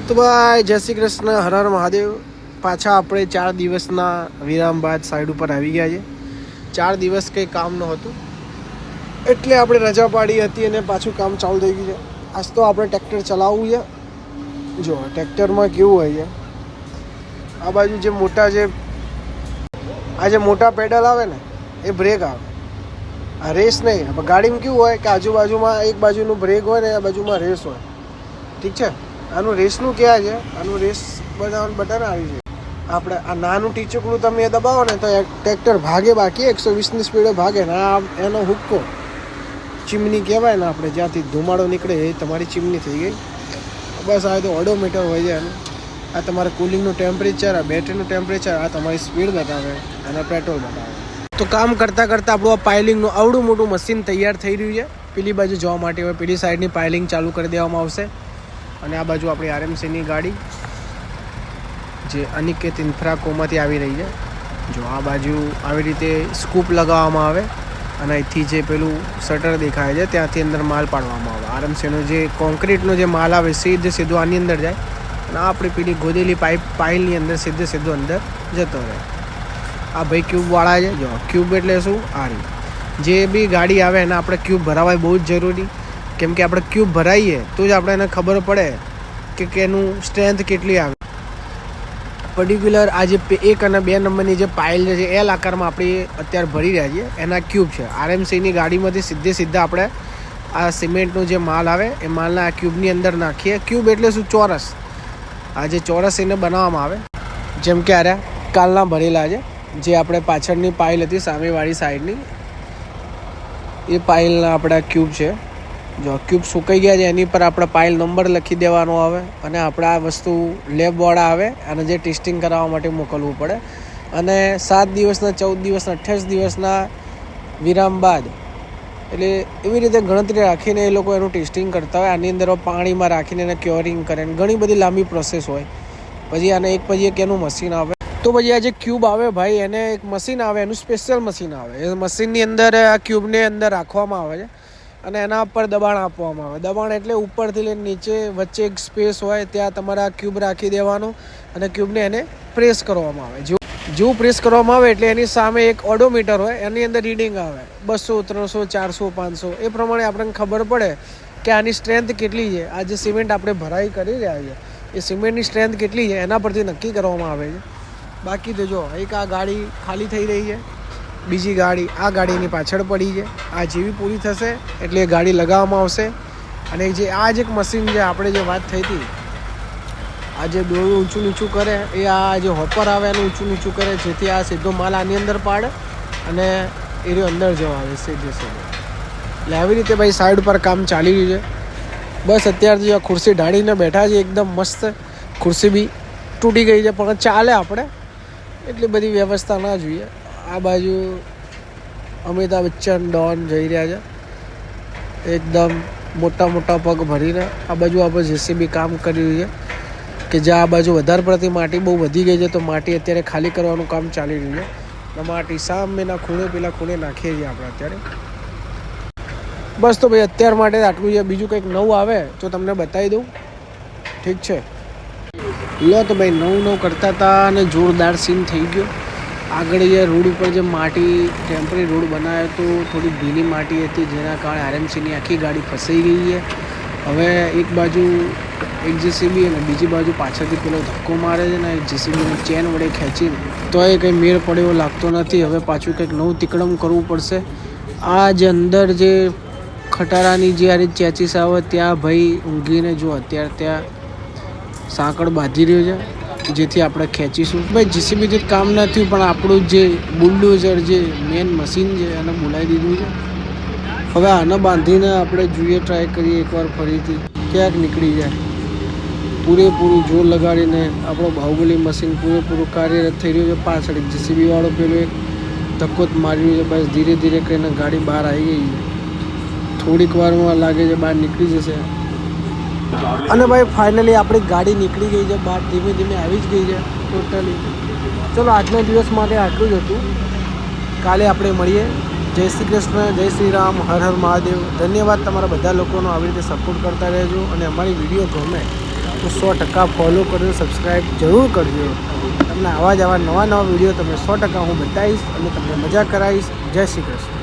તો ભાઈ જય શ્રી કૃષ્ણ, હર હર મહાદેવ. પાછા આપણે 4 દિવસના વિરામ બાદ સાઈડ ઉપર આવી ગયા છે. 4 દિવસ કંઈ કામ નહોતું એટલે આપણે રજા પાડી હતી અને પાછું કામ ચાલુ થઈ ગયું છે. આજ તો આપણે ટ્રેક્ટર ચલાવવું છે. જો ટ્રેક્ટરમાં કેવું હોય છે, આ બાજુ જે મોટા મોટા પેડલ આવે ને એ બ્રેક આવે. આ રેસ નહીં. ગાડીમાં કેવું હોય કે આજુબાજુમાં એક બાજુનું બ્રેક હોય ને આ બાજુમાં રેસ હોય. ઠીક છે, આનું રેસનું ક્યાં છે? આનું રેસ બનાવવાનું બટન આવી છે. આપણે આ નાનું ટીચકડું તમે એ દબાવો ને તો ટ્રેક્ટર ભાગે, બાકી 120ની સ્પીડે ભાગે ને. આ એનો હુક્કો ચીમની કહેવાય ને, આપણે જ્યાંથી ધુમાડો નીકળે એ તમારી ચીમની થઈ ગઈ. બસ આ તો ઓડોમીટર હોય છે એનું. આ તમારે કુલિંગનું ટેમ્પરેચર, આ બેટરીનું ટેમ્પરેચર, આ તમારી સ્પીડ બતાવે અને પેટ્રોલ બતાવે. તો કામ કરતાં કરતાં આપણું આ પાઇલિંગનું આવડું મોટું મશીન તૈયાર થઈ રહ્યું છે. પેલી બાજુ જવા માટે હવે પેલી સાઈડની પાઇલિંગ ચાલુ કરી દેવામાં આવશે. અને આ બાજુ આપણી આરએમસીની ગાડી જે અનિકેત ઇન્ફ્રાકોમાંથી આવી રહી છે. જો આ બાજુ આવી રીતે સ્કૂપ લગાવવામાં આવે અને અહીંથી જે પેલું શટર દેખાય છે ત્યાંથી અંદર માલ પાડવામાં આવે. આરએમસીનો જે કોન્ક્રીટનો જે માલ આવે સીધો આની અંદર જાય અને આપણી પેલી ગોદેલી પાઇલની અંદર સીધો અંદર જતો રહે. આ ભાઈ ક્યુબવાળા છે. જો ક્યુબ એટલે શું? આ જે બી ગાડી આવે એને આપણે ક્યુબ ભરાવાય બહુ જ જરૂરી. કેમ કે આપણે ક્યુબ ભરાઈએ તો જ આપણે એને ખબર પડે કે એનું સ્ટ્રેન્થ કેટલી આવે. પર્ટિક્યુલર આ જે 1 અને 2 નંબરની જે પાઇલ છે એલ આકારમાં આપણે અત્યારે ભરી રહ્યા છીએ એના ક્યુબ છે. આરએમસીની ગાડીમાંથી સીધા આપણે આ સિમેન્ટનો જે માલ આવે એ માલના આ ક્યુબની અંદર નાખીએ. ક્યુબ એટલે શું? ચોરસ. આ જે ચોરસ એને બનાવવામાં આવે. જેમ કે આરે કાલના ભરેલા છે, જે આપણે પાછળની પાઇલ હતી સામેવાળી સાઈડની એ પાઇલના આપણા ક્યુબ છે. જો ક્યુબ સુકાઈ ગયા છે એની પર આપણે પાઇલ નંબર લખી દેવાનો આવે અને આપણે આ વસ્તુ લેબવાળા આવે અને જે ટેસ્ટિંગ કરાવવા માટે મોકલવું પડે. અને 7 દિવસના, 14 દિવસના, 28 દિવસના વિરામ બાદ એટલે એવી રીતે ગણતરી રાખીને એ લોકો એનું ટેસ્ટિંગ કરતા હોય. આની અંદર પાણીમાં રાખીને એને ક્યોરિંગ કરે. ઘણી બધી લાંબી પ્રોસેસ હોય. પછી આને એક પછી એક એનું મશીન આવે. તો પછી આ જે ક્યુબ આવે ભાઈ એને એક મશીન આવે, એનું સ્પેશિયલ મશીન આવે. એ મશીનની અંદર આ ક્યુબને અંદર રાખવામાં આવે છે અને એના ઉપર દબાણ આપવામાં આવે. દબાણ એટલે ઉપરથી લઈને નીચે વચ્ચે એક સ્પેસ હોય ત્યાં તમારે આ ક્યુબ રાખી દેવાનું અને ક્યુબને એને પ્રેસ કરવામાં આવે. જેવું પ્રેસ કરવામાં આવે એટલે એની સામે એક ઓડોમીટર હોય, એની અંદર રીડિંગ આવે 200, 300, 400, 500. એ પ્રમાણે આપણને ખબર પડે કે આની સ્ટ્રેન્થ કેટલી છે. આ જે સિમેન્ટ આપણે ભરાઈ કરી રહ્યા છીએ એ સિમેન્ટની સ્ટ્રેન્થ કેટલી છે એના પરથી નક્કી કરવામાં આવે છે. બાકી તો જો એક આ ગાડી ખાલી થઈ રહી છે, બીજી ગાડી આ ગાડીની પાછળ પડી છે. આ જેવી પૂરી થશે એટલે એ ગાડી લગાવવામાં આવશે. અને જે આ જ એક મશીન જે આપણે જે વાત થઈ હતી, આ જે દોરું ઊંચું નીચું કરે એ આ જે હોપર આવે એનું ઊંચું નીચું કરે, જેથી આ સીધો માલ આની અંદર પાડે અને એ અંદર જવા આવે સીધે. એટલે આવી રીતે ભાઈ સાઈડ પર કામ ચાલી રહ્યું છે. બસ અત્યારથી આ ખુરશી ઢાળીને બેઠા છે, એકદમ મસ્ત. ખુરશી બી તૂટી ગઈ છે પણ ચાલે. આપણે એટલી બધી વ્યવસ્થા ના જોઈએ. આ બાજુ અમિતાભ બચ્ચન ડોન જઈ રહ્યા છે એકદમ મોટા પગ ભરીને. આ બાજુ આપણે જેસીબી કામ કરી રહ્યું છે કે જ્યાં આ બાજુ વધારે પડતી માટી બહુ વધી ગઈ છે તો માટી અત્યારે ખાલી કરવાનું કામ ચાલી રહ્યું છે. માટી સામેના ખૂણે પેલા ખૂણે નાખીએ છીએ આપણે અત્યારે. બસ તો ભાઈ અત્યાર માટે આટલું છે. બીજું કંઈક નવું આવે તો તમને બતાવી દઉં. ઠીક છે, લો તો ભાઈ નવું કરતા હતા અને જોરદાર સીન થઈ ગયો. આગળ જે રોડ ઉપર જે માટી ટેમ્પરરી રોડ બનાવ્યો તો થોડી ભીની માટી હતી જેના કારણે આરએમસીની આખી ગાડી ફસાઈ ગઈ છે. હવે એક બાજુ એક જેસીબી અને બીજી બાજુ પાછળથી પેલો ધક્કો મારે છે ને જેસીબીની ચેન વડે ખેંચી તો એ કંઈ મેળ પડે એવો લાગતો નથી. હવે પાછું કંઈક નવું તિકડમ કરવું પડશે. આ જે અંદર જે ખટારાની જે આ ચેચીસ આવે ત્યાં ભાઈ ઊંઘીને જો અત્યારે ત્યાં સાંકળ બાંધી રહ્યો છે જેથી આપણે ખેંચીશું. ભાઈ જેસીબીથી કામ ન થયું પણ આપણું જે બુલડોઝર જે મેન મશીન છે એને બોલાવી દીધું છે. હવે આને બાંધીને આપણે જોઈએ, ટ્રાય કરીએ એકવાર ફરીથી ક્યાંક નીકળી જાય. પૂરેપૂરું જોર લગાડીને આપણો બાહુબલી મશીન પૂરેપૂરું કાર્યરત થઈ રહ્યું છે. પાછળ એક જેસીબીવાળો પેલો એક ધક્કો જ મારી રહ્યો છે. બસ ધીરે ધીરે કરીને ગાડી બહાર આવી ગઈ છે. થોડીક વારમાં લાગે છે બહાર નીકળી જશે. અને ભાઈ ફાઇનલી આપણી ગાડી નીકળી ગઈ છે બહાર, ધીમે ધીમે આવી જ ગઈ છે ટોટલી. ચલો આજના દિવસ માટે આટલું જ હતું. કાલે આપણે મળીએ. જય શ્રી કૃષ્ણ, જય શ્રી રામ, હર હર મહાદેવ. ધન્યવાદ તમારા બધા લોકોનો આવી રીતે સપોર્ટ કરતા રહેજો અને અમારી વિડીયો ગમે તો 100% ફોલો કરજો, સબસ્ક્રાઈબ જરૂર કરજો. તમને આવા જ આવા નવા વિડીયો તમને 100% હું બતાવીશ અને તમને મજા કરાવીશ. જય શ્રી કૃષ્ણ.